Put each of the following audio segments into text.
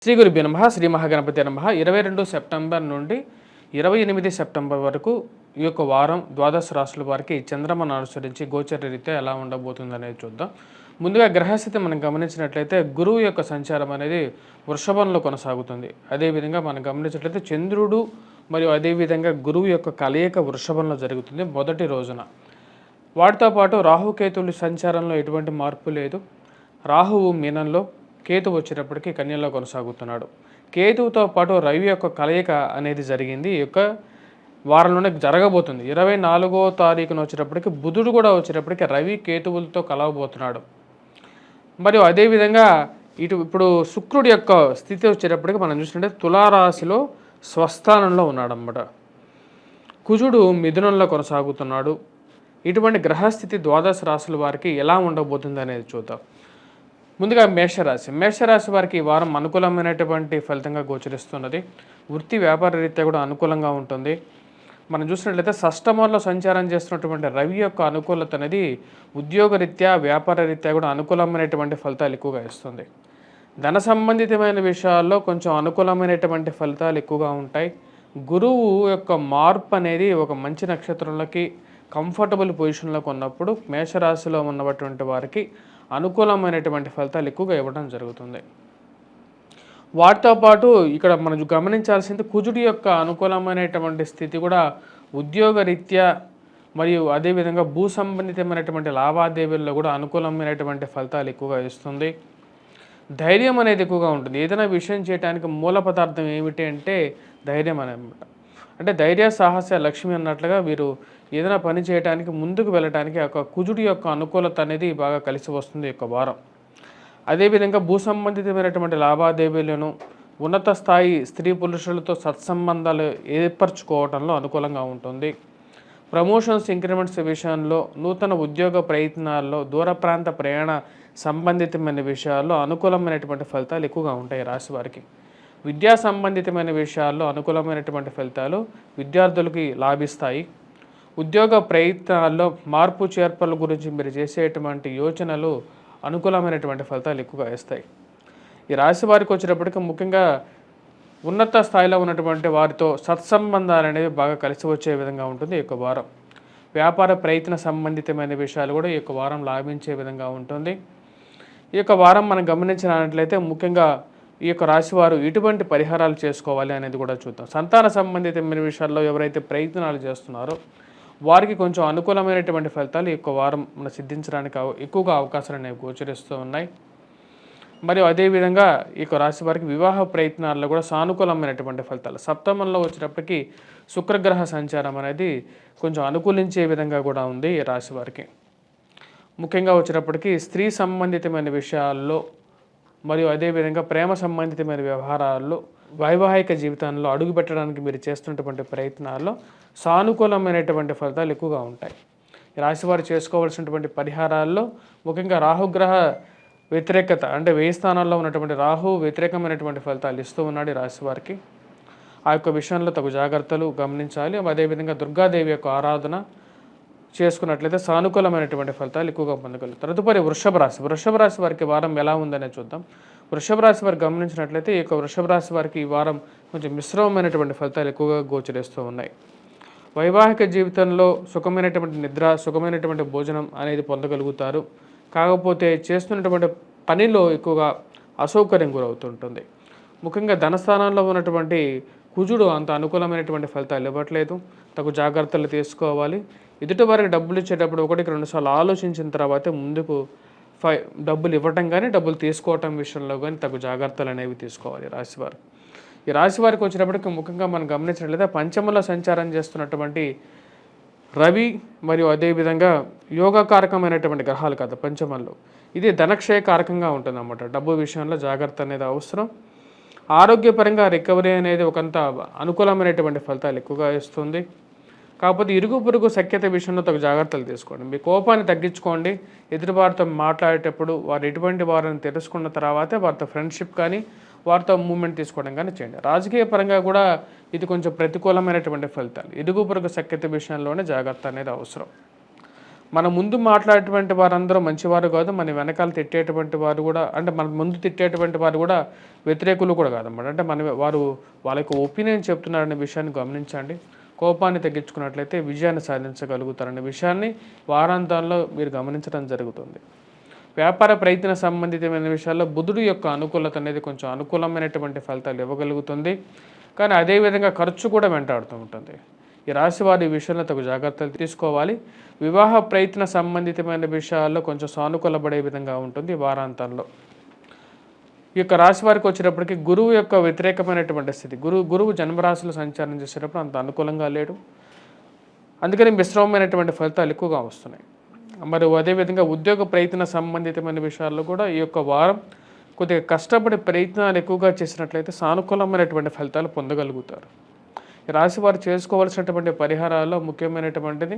శ్రీ గురుభ్యో నమః. శ్రీ మహాగణపతి నమః. 22 సెప్టెంబర్ నుండి 28 సెప్టెంబర్ వరకు ఈ యొక్క వారం ద్వాదశ రాశుల వారికి చంద్రమను అనుసరించి గోచర రీత్యా ఎలా ఉండబోతుంది అనేది చూద్దాం. ముందుగా గ్రహస్థితి మనం గమనించినట్లయితే గురువు యొక్క సంచారం అనేది వృషభంలో కొనసాగుతుంది. అదేవిధంగా మనం గమనించినట్లయితే చంద్రుడు మరియు అదేవిధంగా గురువు యొక్క కలయిక వృషభంలో జరుగుతుంది మొదటి రోజున. వాటితో పాటు రాహుకేతువుల సంచారంలో ఎటువంటి మార్పు లేదు. రాహువు మీనంలో, కేతువు వచ్చేటప్పటికి కన్యలో కొనసాగుతున్నాడు. కేతువుతో పాటు రవి యొక్క కలయిక అనేది జరిగింది. ఈ యొక్క వారంలోనే జరగబోతుంది. 24వ తారీఖున వచ్చేటప్పటికి బుధుడు కూడా వచ్చేటప్పటికి రవి కేతువులతో కలవబోతున్నాడు. మరియు అదేవిధంగా ఇప్పుడు శుక్రుడి యొక్క స్థితి వచ్చేటప్పటికి మనం చూసినట్టే తులారాశిలో స్వస్థానంలో ఉన్నాడన్నమాట. కుజుడు మిథునంలో కొనసాగుతున్నాడు. ఇటువంటి గ్రహస్థితి ద్వాదశ రాశుల వారికి ఎలా ఉండబోతుంది అనేది చూద్దాం. ముందుగా మేషరాశి వారికి ఈ వారం అనుకూలమైనటువంటి ఫలితంగా గోచరిస్తున్నది. వృత్తి వ్యాపార రీత్యా కూడా అనుకూలంగా ఉంటుంది. మనం చూసినట్లయితే షష్టమంలో సంచారం చేస్తున్నటువంటి రవి యొక్క అనుకూలత అనేది ఉద్యోగరీత్యా వ్యాపార రీత్యా కూడా అనుకూలమైనటువంటి ఫలితాలు ఎక్కువగా ఇస్తుంది. ధన సంబంధితమైన విషయాల్లో కొంచెం అనుకూలమైనటువంటి ఫలితాలు ఎక్కువగా ఉంటాయి. గురువు యొక్క మార్పు అనేది ఒక మంచి నక్షత్రంలోకి కంఫర్టబుల్ పొజిషన్లోకి ఉన్నప్పుడు మేషరాశిలో ఉన్నటువంటి వారికి అనుకూలమైనటువంటి ఫలితాలు ఎక్కువగా ఇవ్వడం జరుగుతుంది. వాటితో పాటు ఇక్కడ మనం గమనించాల్సింది కుజుడి యొక్క అనుకూలమైనటువంటి స్థితి కూడా ఉద్యోగరీత్యా మరియు అదేవిధంగా భూ సంబంధితమైనటువంటి లావాదేవీల్లో కూడా అనుకూలమైనటువంటి ఫలితాలు ఎక్కువగా ఇస్తుంది. ధైర్యం అనేది ఎక్కువగా ఉంటుంది. ఏదైనా విషయం చేయడానికి మూల పదార్థం ఏమిటి అంటే ధైర్యం అనమాట. అంటే ధైర్య సాహస లక్ష్మి అన్నట్లుగా వీరు ఏదైనా పని చేయడానికి ముందుకు వెళ్ళడానికి ఒక కుజుడి యొక్క అనుకూలత అనేది బాగా కలిసి వస్తుంది ఈ యొక్క వారం. అదేవిధంగా భూ సంబంధితమైనటువంటి లావాదేవీలను ఉన్నత స్థాయి స్త్రీ పురుషులతో సత్సంబంధాలు ఏర్పరచుకోవడంలో అనుకూలంగా ఉంటుంది. ప్రమోషన్స్ ఇంక్రిమెంట్స్ విషయంలో, నూతన ఉద్యోగ ప్రయత్నాల్లో, దూర ప్రాంత ప్రయాణ సంబంధితమైన విషయాల్లో అనుకూలమైనటువంటి ఫలితాలు ఎక్కువగా ఉంటాయి రాశి వారికి. విద్యా సంబంధితమైన విషయాల్లో అనుకూలమైనటువంటి ఫలితాలు విద్యార్థులకి లాభిస్తాయి. ఉద్యోగ ప్రయత్నాల్లో మార్పు చేర్పుల గురించి మీరు చేసేటువంటి యోచనలు అనుకూలమైనటువంటి ఫలితాలు ఎక్కువగా ఇస్తాయి. ఈ రాశి వారికి వచ్చేటప్పటికి ముఖ్యంగా ఉన్నత స్థాయిలో ఉన్నటువంటి వారితో సత్సంబంధాలు అనేవి బాగా కలిసి వచ్చే విధంగా ఉంటుంది ఈ యొక్క వారం. వ్యాపార ప్రయత్న సంబంధితమైన విషయాలు కూడా ఈ యొక్క వారం లాభించే విధంగా ఉంటుంది. ఈ యొక్క వారం మనం గమనించినట్లయితే ముఖ్యంగా ఈ యొక్క రాశివారు ఎటువంటి పరిహారాలు చేసుకోవాలి అనేది కూడా చూద్దాం. సంతాన సంబంధితమైన విషయాల్లో ఎవరైతే ప్రయత్నాలు చేస్తున్నారో వారికి కొంచెం అనుకూలమైనటువంటి ఫలితాలు ఈ యొక్క వారం మనం సిద్ధించడానికి ఎక్కువగా అవకాశాలు అనేవి గోచరిస్తూ ఉన్నాయి. మరియు అదేవిధంగా ఈ యొక్క రాశి వారికి వివాహ ప్రయత్నాల్లో కూడా సానుకూలమైనటువంటి ఫలితాలు. సప్తమంలో వచ్చేటప్పటికి శుక్రగ్రహ సంచారం అనేది కొంచెం అనుకూలించే విధంగా కూడా ఉంది ఈ రాశి వారికి. ముఖ్యంగా వచ్చేటప్పటికి స్త్రీ సంబంధితమైన విషయాల్లో మరియు అదేవిధంగా ప్రేమ సంబంధితమైన వ్యవహారాల్లో, వైవాహిక జీవితంలో అడుగుపెట్టడానికి మీరు చేస్తున్నటువంటి ప్రయత్నాల్లో సానుకూలమైనటువంటి ఫలితాలు ఎక్కువగా ఉంటాయి. రాశివారు చేసుకోవాల్సినటువంటి పరిహారాల్లో ముఖ్యంగా రాహుగ్రహ వ్యతిరేకత, అంటే 1000 స్థానాల్లో ఉన్నటువంటి రాహు వ్యతిరేకమైనటువంటి ఫలితాలు ఇస్తూ ఉన్నాడు ఈ రాశివారికి. ఆ యొక్క విషయంలో తగు జాగ్రత్తలు గమనించాలి. అదేవిధంగా దుర్గాదేవి యొక్క ఆరాధన చేసుకున్నట్లయితే సానుకూలమైనటువంటి ఫలితాలు ఎక్కువగా పొందగలుగుతారు. తదుపరి వృషభ రాశి వారికి వారం ఎలా ఉందనే చూద్దాం. వృషభ రాశి వారికి గమనించినట్లయితే ఈ యొక్క వృషభ రాశి వారికి ఈ వారం కొంచెం మిశ్రమమైనటువంటి ఫలితాలు ఎక్కువగా గోచరిస్తూ ఉన్నాయి. వైవాహిక జీవితంలో సుఖమైనటువంటి నిద్ర, సుఖమైనటువంటి భోజనం అనేది పొందగలుగుతారు. కాకపోతే చేస్తున్నటువంటి పనిలో ఎక్కువగా అసౌకర్యం గురవుతుంటుంది. ముఖ్యంగా ధనస్థానంలో ఉన్నటువంటి కుజుడు అంత అనుకూలమైనటువంటి ఫలితాలు ఇవ్వట్లేదు. తగు జాగ్రత్తలు తీసుకోవాలి. ఎదుటి వారికి డబ్బులు ఇచ్చేటప్పుడు 1-2 సార్లు ఆలోచించిన తర్వాతే ముందుకు డబ్బులు ఇవ్వటం కానీ డబ్బులు తీసుకోవటం విషయంలో కానీ తగు జాగ్రత్తలు అనేవి తీసుకోవాలి రాశివారు. ఈ రాశి వారికి వచ్చినప్పటికీ ముఖ్యంగా మనం గమనించినట్లయితే పంచమంలో సంచారం చేస్తున్నటువంటి రవి మరియు అదేవిధంగా యోగకారకమైనటువంటి గ్రహాలు కదా పంచమంలో, ఇది ధనక్షయకారకంగా ఉంటుందన్నమాట. డబ్బు విషయంలో జాగ్రత్త అనేది అవసరం. ఆరోగ్యపరంగా రికవరీ అనేది ఒకంత అనుకూలమైనటువంటి ఫలితాలు ఎక్కువగా ఇస్తుంది. కాకపోతే ఇరుగు పొరుగు సఖ్యత విషయంలో తగు జాగ్రత్తలు తీసుకోండి. మీ కోపాన్ని తగ్గించుకోండి. ఎదుటి వారితో మాట్లాడేటప్పుడు వారు ఎటువంటి వారిని తెలుసుకున్న తర్వాతే వారితో ఫ్రెండ్షిప్ కానీ వారితో మూమెంట్ తీసుకోవడం కానీ చేయండి. రాజకీయ పరంగా కూడా ఇది కొంచెం ప్రతికూలమైనటువంటి ఫలితాలు. ఇరుగు పొరుగు సఖ్యత విషయంలోనే జాగ్రత్త అనేది అవసరం. మన ముందు మాట్లాడేటువంటి వారందరూ మంచివారు కాదు, మన వెనకాల తిట్టేటువంటి వారు కూడా, అంటే మన ముందు తిట్టేటువంటి వారు కూడా వ్యతిరేకులు కూడా కాదన్నమాట. అంటే వాళ్ళ యొక్క ఒపీనియన్ చెప్తున్నారనే విషయాన్ని గమనించండి. కోపాన్ని తగ్గించుకున్నట్లయితే విజయాన్ని సాధించగలుగుతారనే విషయాన్ని వారాంతాల్లో మీరు గమనించడం జరుగుతుంది. వ్యాపార ప్రయత్న సంబంధితమైన విషయాల్లో బుధుడు యొక్క అనుకూలత అనేది కొంచెం అనుకూలమైనటువంటి ఫలితాలు ఇవ్వగలుగుతుంది. కానీ అదేవిధంగా ఖర్చు కూడా వెంటాడుతూ ఉంటుంది. ఈ రాశి వారి విషయంలో తగు జాగ్రత్తలు తీసుకోవాలి. వివాహ ప్రయత్న సంబంధితమైన విషయాల్లో కొంచెం సానుకూలపడే విధంగా ఉంటుంది వారాంతంలో. ఈ యొక్క రాశి వారికి వచ్చేటప్పటికి గురువు యొక్క వ్యతిరేకమైనటువంటి స్థితి. గురువు జన్మరాశిలో సంచారం చేసేటప్పుడు అంత అనుకూలంగా లేడు. అందుకని మిశ్రమమైనటువంటి ఫలితాలు ఎక్కువగా వస్తున్నాయి. మరి అదేవిధంగా ఉద్యోగ ప్రయత్న సంబంధితమైన విషయాల్లో కూడా ఈ యొక్క వారం కొద్దిగా కష్టపడి ప్రయత్నాలు ఎక్కువగా చేసినట్లయితే సానుకూలమైనటువంటి ఫలితాలు పొందగలుగుతారు. ఈ రాశి వారు చేసుకోవాల్సినటువంటి పరిహారాల్లో ముఖ్యమైనటువంటిది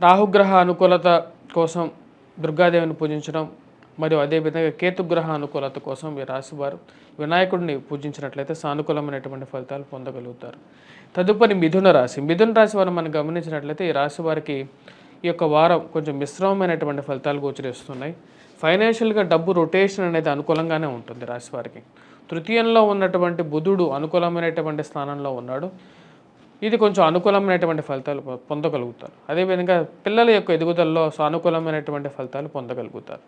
రాహుగ్రహ అనుకూలత కోసం దుర్గాదేవిని పూజించడం, మరియు అదేవిధంగా కేతుగ్రహ అనుకూలత కోసం ఈ రాశివారు వినాయకుడిని పూజించినట్లయితే సానుకూలమైనటువంటి ఫలితాలు పొందగలుగుతారు. తదుపరి మిథున రాశి వారు మనం గమనించినట్లయితే ఈ రాశి వారికి ఈ యొక్క వారం కొంచెం మిశ్రమమైనటువంటి ఫలితాలు గోచరిస్తున్నాయి. ఫైనాన్షియల్గా డబ్బు రొటేషన్ అనేది అనుకూలంగానే ఉంటుంది రాశి వారికి. తృతీయంలో ఉన్నటువంటి బుధుడు అనుకూలమైనటువంటి స్థానంలో ఉన్నాడు. ఇది కొంచెం అనుకూలమైనటువంటి ఫలితాలు పొందగలుగుతారు. అదేవిధంగా పిల్లల యొక్క ఎదుగుదలలో సానుకూలమైనటువంటి ఫలితాలు పొందగలుగుతారు.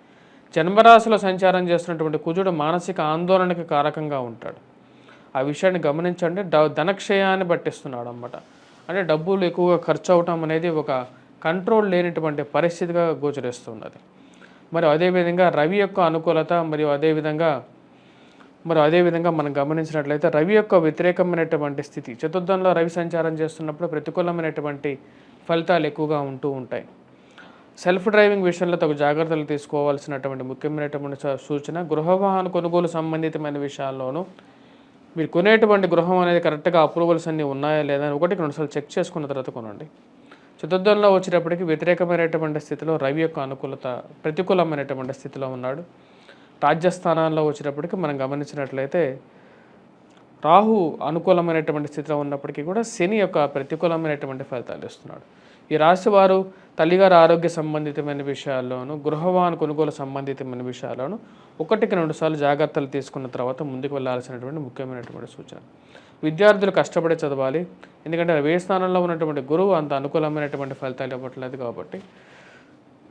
జన్మరాశిలో సంచారం చేస్తున్నటువంటి కుజుడు మానసిక ఆందోళనకి కారకంగా ఉంటాడు. ఆ విషయాన్ని గమనించండి. ధనక్షయాన్ని పట్టిస్తున్నాడు అన్నమాట. అంటే డబ్బులు ఎక్కువగా ఖర్చు అవటం అనేది ఒక కంట్రోల్ లేనటువంటి పరిస్థితిగా గోచరిస్తున్నది. మరి అదేవిధంగా రవి యొక్క అనుకూలత మరియు అదేవిధంగా మనం గమనించినట్లయితే రవి యొక్క వ్యతిరేకమైనటువంటి స్థితి. చతుర్థంలో రవి సంచారం చేస్తున్నప్పుడు ప్రతికూలమైనటువంటి ఫలితాలు ఎక్కువగా ఉంటూ ఉంటాయి. సెల్ఫ్ డ్రైవింగ్ విషయంలో తగు జాగ్రత్తలు తీసుకోవాల్సినటువంటి ముఖ్యమైనటువంటి సూచన. గృహవాహన కొనుగోలు సంబంధితమైన విషయాల్లోనూ మీరు కొనేటువంటి గృహం అనేది కరెక్ట్గా అప్రూవల్స్ అన్నీ ఉన్నాయా లేదా అని 1-2 చెక్ చేసుకున్న తర్వాత కొనండి. చతుర్థంలో వచ్చేటప్పటికి వ్యతిరేకమైనటువంటి స్థితిలో రవి యొక్క అనుకూలత ప్రతికూలమైనటువంటి స్థితిలో ఉన్నాడు. రాజ్యస్థానాల్లో వచ్చేటప్పటికి మనం గమనించినట్లయితే రాహు అనుకూలమైనటువంటి స్థితిలో ఉన్నప్పటికీ కూడా శని యొక్క ప్రతికూలమైనటువంటి ఫలితాలు ఇస్తున్నాడు. ఈ రాశి వారు తల్లిగారి ఆరోగ్య సంబంధితమైన విషయాల్లోనూ గృహవాహన కొనుగోలు సంబంధితమైన విషయాల్లోనూ 1-2 జాగ్రత్తలు తీసుకున్న తర్వాత ముందుకు వెళ్ళాల్సినటువంటి ముఖ్యమైనటువంటి సూచన. విద్యార్థులు కష్టపడి చదవాలి. ఎందుకంటే వ్యయ స్థానంలో ఉన్నటువంటి గురువు అంత అనుకూలమైనటువంటి ఫలితాలు ఇవ్వట్లేదు కాబట్టి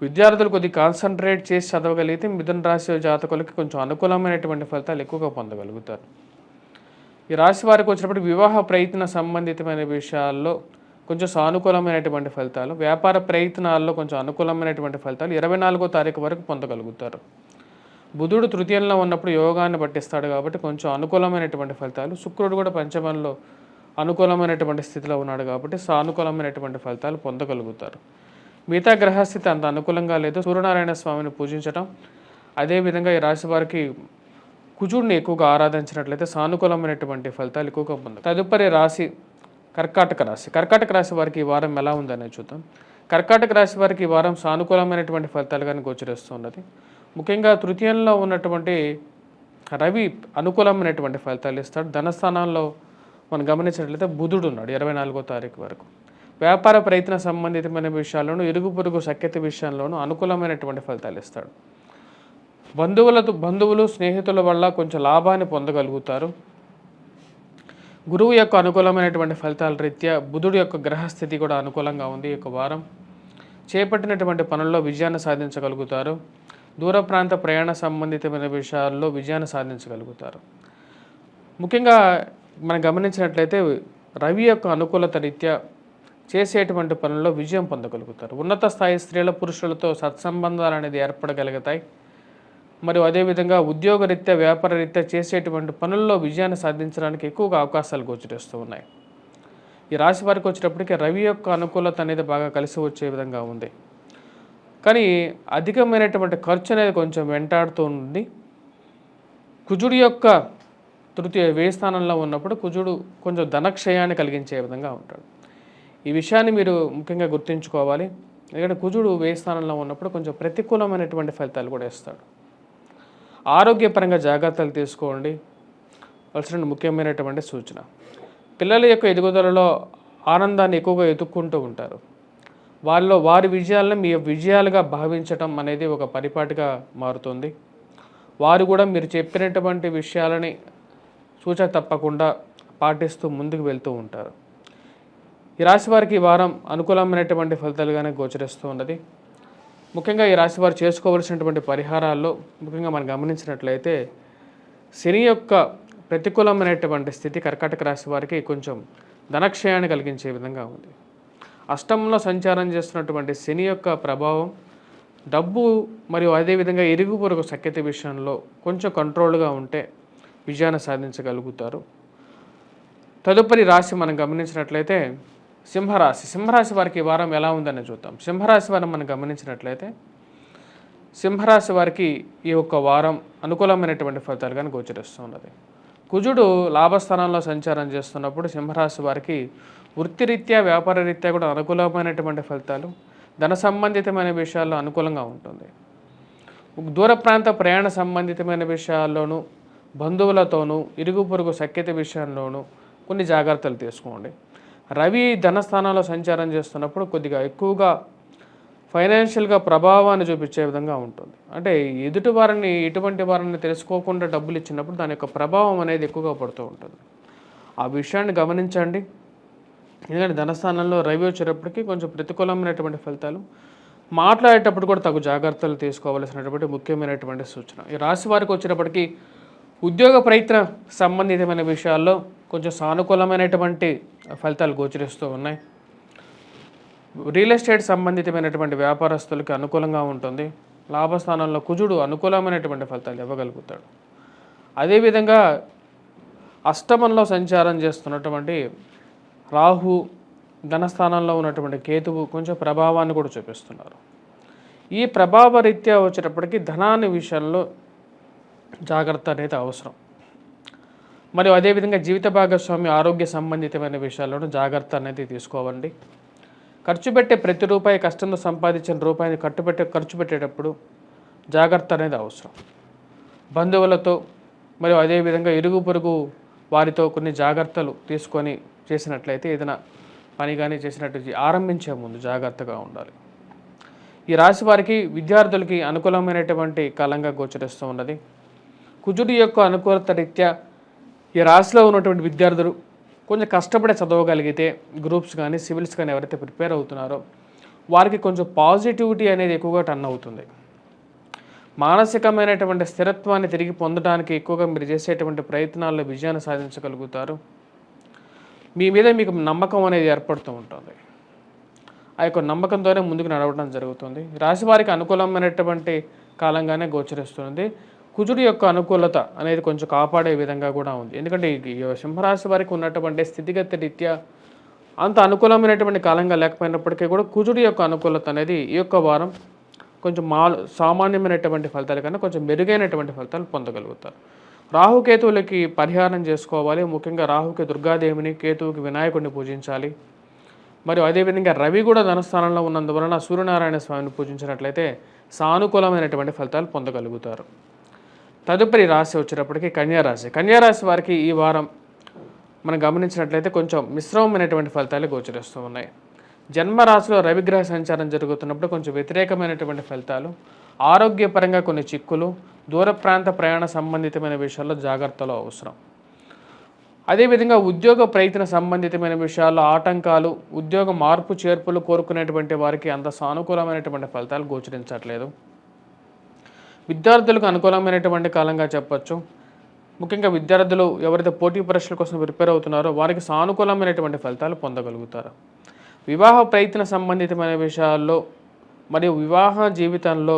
విద్యార్థులు కొద్దిగా కాన్సన్ట్రేట్ చేసి చదవగలిగితే మిథున రాశి జాతకులకి కొంచెం అనుకూలమైనటువంటి ఫలితాలు ఎక్కువగా పొందగలుగుతారు. ఈ రాశి వారికి వచ్చినప్పుడు వివాహ ప్రయత్న సంబంధితమైన విషయాల్లో కొంచెం సానుకూలమైనటువంటి ఫలితాలు, వ్యాపార ప్రయత్నాల్లో కొంచెం అనుకూలమైనటువంటి ఫలితాలు 24వ తారీఖు వరకు పొందగలుగుతారు. బుధుడు తృతీయంలో ఉన్నప్పుడు యోగాన్ని పట్టిస్తాడు కాబట్టి కొంచెం అనుకూలమైనటువంటి ఫలితాలు. శుక్రుడు కూడా పంచమంలో అనుకూలమైనటువంటి స్థితిలో ఉన్నాడు కాబట్టి సానుకూలమైనటువంటి ఫలితాలు పొందగలుగుతారు. మిగతా గ్రహస్థితి అంత అనుకూలంగా లేదు. సూర్యనారాయణ స్వామిని పూజించడం, అదేవిధంగా ఈ రాశి వారికి కుజుడిని ఎక్కువగా ఆరాధించినట్లయితే సానుకూలమైనటువంటి ఫలితాలు ఎక్కువగా పొందారు. తదుపరి రాశి కర్కాటక రాశి వారికి ఈ వారం ఎలా ఉందనేది చూద్దాం. కర్కాటక రాశి వారికి ఈ వారం సానుకూలమైనటువంటి ఫలితాలుగానే గోచరిస్తున్నది. ముఖ్యంగా తృతీయంలో ఉన్నటువంటి రవి అనుకూలమైనటువంటి ఫలితాలు ఇస్తాడు. ధనస్థానంలో మనం గమనించినట్లయితే బుధుడు ఉన్నాడు 24వ తారీఖు వరకు. వ్యాపార ప్రయత్న సంబంధితమైన విషయాల్లోనూ ఇరుగు పొరుగు సఖ్యత విషయంలోనూ అనుకూలమైనటువంటి ఫలితాలు ఇస్తాడు. బంధువులు స్నేహితుల వల్ల కొంచెం లాభాన్ని పొందగలుగుతారు. గురువు యొక్క అనుకూలమైనటువంటి ఫలితాల రీత్యా బుధుడు యొక్క గ్రహస్థితి కూడా అనుకూలంగా ఉంది. ఈ యొక్క వారం చేపట్టినటువంటి పనుల్లో విజయాన్ని సాధించగలుగుతారు. దూర ప్రాంత ప్రయాణ సంబంధితమైన విషయాల్లో విజయాన్ని సాధించగలుగుతారు. ముఖ్యంగా మనం గమనించినట్లయితే రవి యొక్క అనుకూలత రీత్యా చేసేటువంటి పనుల్లో విజయం పొందగలుగుతారు. ఉన్నత స్థాయి స్త్రీల పురుషులతో సత్సంబంధాలు అనేది ఏర్పడగలుగుతాయి. మరియు అదేవిధంగా ఉద్యోగరీత్యా వ్యాపార రీత్యా చేసేటువంటి పనుల్లో విజయాన్ని సాధించడానికి ఎక్కువగా అవకాశాలు గోచరిస్తూ ఉన్నాయి. ఈ రాశి వారికి వచ్చేటప్పటికి రవి యొక్క అనుకూలత అనేది బాగా కలిసి వచ్చే విధంగా ఉంది. కానీ అధికమైనటువంటి ఖర్చు అనేది కొంచెం వెంటాడుతూ ఉంది. కుజుడు యొక్క వ్యయ స్థానంలో ఉన్నప్పుడు కుజుడు కొంచెం ధనక్షయాన్ని కలిగించే విధంగా ఉంటాడు. ఈ విషయాన్ని మీరు ముఖ్యంగా గుర్తుంచుకోవాలి. ఎందుకంటే కుజుడు వ్యయ స్థానంలో ఉన్నప్పుడు కొంచెం ప్రతికూలమైనటువంటి ఫలితాలు కూడా ఇస్తాడు. ఆరోగ్యపరంగా జాగ్రత్తలు తీసుకోండి వలసిన ముఖ్యమైనటువంటి సూచన. పిల్లల యొక్క ఎదుగుదలలో ఆనందాన్ని ఎక్కువగా ఎదుక్కుంటూ ఉంటారు. వారి విజయాలను మీ విజయాలుగా భావించటం అనేది ఒక పరిపాటిగా మారుతుంది. వారు కూడా మీరు చెప్పినటువంటి విషయాలని సూచన తప్పకుండా పాటిస్తూ ముందుకు వెళ్తూ ఉంటారు. ఈ రాశి వారికి ఈ వారం అనుకూలమైనటువంటి ఫలితాలుగానే గోచరిస్తూ ఉన్నది. ముఖ్యంగా ఈ రాశి వారు చేసుకోవలసినటువంటి పరిహారాల్లో ముఖ్యంగా మనం గమనించినట్లయితే శని యొక్క ప్రతికూలమైనటువంటి స్థితి కర్కాటక రాశి వారికి కొంచెం ధనక్షయాన్ని కలిగించే విధంగా ఉంది. అష్టమంలో సంచారం చేస్తున్నటువంటి శని యొక్క ప్రభావం డబ్బు మరియు అదేవిధంగా ఇరుగు పొరుగు సఖ్యత విషయంలో కొంచెం కంట్రోల్గా ఉంటే విజయాన్ని సాధించగలుగుతారు. తదుపరి రాశి మనం గమనించినట్లయితే సింహరాశి వారికి ఈ వారం ఎలా ఉందని చూద్దాం. సింహరాశి వారిని మనం గమనించినట్లయితే సింహరాశి వారికి ఈ యొక్క వారం అనుకూలమైనటువంటి ఫలితాలుగానే గోచరిస్తున్నది. కుజుడు లాభస్థానంలో సంచారం చేస్తున్నప్పుడు సింహరాశి వారికి వృత్తిరీత్యా వ్యాపార రీత్యా కూడా అనుకూలమైనటువంటి ఫలితాలు, ధన సంబంధితమైన విషయాల్లో అనుకూలంగా ఉంటుంది. దూర ప్రాంత ప్రయాణ సంబంధితమైన విషయాల్లోనూ బంధువులతోనూ ఇరుగు పొరుగు సఖ్యత విషయంలోనూ కొన్ని జాగ్రత్తలు తీసుకోండి. రవి ధనస్థానంలో సంచారం చేస్తున్నప్పుడు కొద్దిగా ఎక్కువగా ఫైనాన్షియల్గా ప్రభావాన్ని చూపించే విధంగా ఉంటుంది. అంటే ఎటువంటి వారిని తెలుసుకోకుండా డబ్బులు ఇచ్చినప్పుడు దాని యొక్క ప్రభావం అనేది ఎక్కువగా పడుతూ ఉంటుంది. ఆ విషయాన్ని గమనించండి. ఎందుకంటే ధనస్థానంలో రవి వచ్చేటప్పటికి కొంచెం ప్రతికూలమైనటువంటి ఫలితాలు, మాట్లాడేటప్పుడు కూడా తగు జాగ్రత్తలు తీసుకోవాల్సినటువంటి ముఖ్యమైనటువంటి సూచన. ఈ రాశి వారికి వచ్చేటప్పటికి ఉద్యోగ ప్రయత్న సంబంధితమైన విషయాల్లో కొంచెం సానుకూలమైనటువంటి ఫలితాలు గోచరిస్తూ ఉన్నాయి. రియల్ ఎస్టేట్ సంబంధితమైనటువంటి వ్యాపారస్తులకి అనుకూలంగా ఉంటుంది. లాభస్థానంలో కుజుడు అనుకూలమైనటువంటి ఫలితాలు ఇవ్వగలుగుతాడు. అదేవిధంగా అష్టమంలో సంచారం చేస్తున్నటువంటి రాహు, ధనస్థానంలో ఉన్నటువంటి కేతువు కొంచెం ప్రభావాన్ని కూడా చూపిస్తున్నారు. ఈ ప్రభావ రీత్యా వచ్చేటప్పటికి ధనాన్ని విషయంలో జాగ్రత్త అనేది అవసరం. మరియు అదేవిధంగా జీవిత భాగస్వామి ఆరోగ్య సంబంధితమైన విషయాల్లోనూ జాగ్రత్త అనేది తీసుకోవండి. ఖర్చు పెట్టే ప్రతి రూపాయి, కష్టంతో సంపాదించిన రూపాయిని ఖర్చు పెట్టేటప్పుడు జాగ్రత్త అనేది అవసరం. బంధువులతో మరియు అదేవిధంగా ఇరుగు పొరుగు వారితో కొన్ని జాగ్రత్తలు తీసుకొని చేసినట్లయితే ఏదైనా పని కానీ చేసినట్టు ఆరంభించే ముందు జాగ్రత్తగా ఉండాలి. ఈ రాశి వారికి విద్యార్థులకి అనుకూలమైనటువంటి కాలంగా గోచరిస్తూ ఉన్నది. కుజుడి యొక్క అనుకూలత రీత్యా ఈ రాశిలో ఉన్నటువంటి విద్యార్థులు కొంచెం కష్టపడి చదవగలిగితే గ్రూప్స్ కానీ సివిల్స్ కానీ ఎవరైతే ప్రిపేర్ అవుతున్నారో వారికి కొంచెం పాజిటివిటీ అనేది ఎక్కువగా టర్న్ అవుతుంది. మానసికమైనటువంటి స్థిరత్వాన్ని తిరిగి పొందడానికి ఎక్కువగా మీరు చేసేటువంటి ప్రయత్నాల్లో విజయాన్ని సాధించగలుగుతారు. మీ మీద మీకు నమ్మకం అనేది ఏర్పడుతూ ఉంటుంది. ఆ యొక్క నమ్మకంతోనే ముందుకు నడవడం జరుగుతుంది. రాశి వారికి అనుకూలమైనటువంటి కాలంగానే గోచరిస్తుంది. కుజుడి యొక్క అనుకూలత అనేది కొంచెం కాపాడే విధంగా కూడా ఉంది. ఎందుకంటే ఈ సింహరాశి వారికి ఉన్నటువంటి స్థితిగతి రీత్యా అంత అనుకూలమైనటువంటి కాలంగా లేకపోయినప్పటికీ కూడా కుజుడి యొక్క అనుకూలత అనేది ఈ యొక్క వారం కొంచెం సామాన్యమైనటువంటి ఫలితాల కన్నా కొంచెం మెరుగైనటువంటి ఫలితాలు పొందగలుగుతారు. రాహుకేతువులకి పరిహారం చేసుకోవాలి. ముఖ్యంగా రాహుకి దుర్గాదేవిని, కేతువుకి వినాయకుడిని పూజించాలి. మరియు అదేవిధంగా రవి కూడా ధనస్థానంలో ఉన్నందువలన సూర్యనారాయణ స్వామిని పూజించినట్లయితే సానుకూలమైనటువంటి ఫలితాలు పొందగలుగుతారు. తదుపరి రాశి వచ్చేటప్పటికి కన్యారాశి వారికి ఈ వారం మనం గమనించినట్లయితే కొంచెం మిశ్రమమైనటువంటి ఫలితాలు గోచరిస్తూ ఉన్నాయి. జన్మరాశిలో రవిగ్రహ సంచారం జరుగుతున్నప్పుడు కొంచెం వ్యతిరేకమైనటువంటి ఫలితాలు, ఆరోగ్యపరంగా కొన్ని చిక్కులు, దూర ప్రాంత ప్రయాణ సంబంధితమైన విషయాల్లో జాగ్రత్తలు అవసరం. అదేవిధంగా ఉద్యోగ ప్రయత్న సంబంధితమైన విషయాల్లో ఆటంకాలు, ఉద్యోగ మార్పు చేర్పులు కోరుకునేటువంటి వారికి అంత సానుకూలమైనటువంటి ఫలితాలు గోచరించట్లేదు. విద్యార్థులకు అనుకూలమైనటువంటి కాలంగా చెప్పచ్చు. ముఖ్యంగా విద్యార్థులు ఎవరైతే పోటీ పరీక్షల కోసం ప్రిపేర్ అవుతున్నారో వారికి సానుకూలమైనటువంటి ఫలితాలు పొందగలుగుతారు. వివాహ ప్రయత్న సంబంధితమైన విషయాల్లో మరియు వివాహ జీవితంలో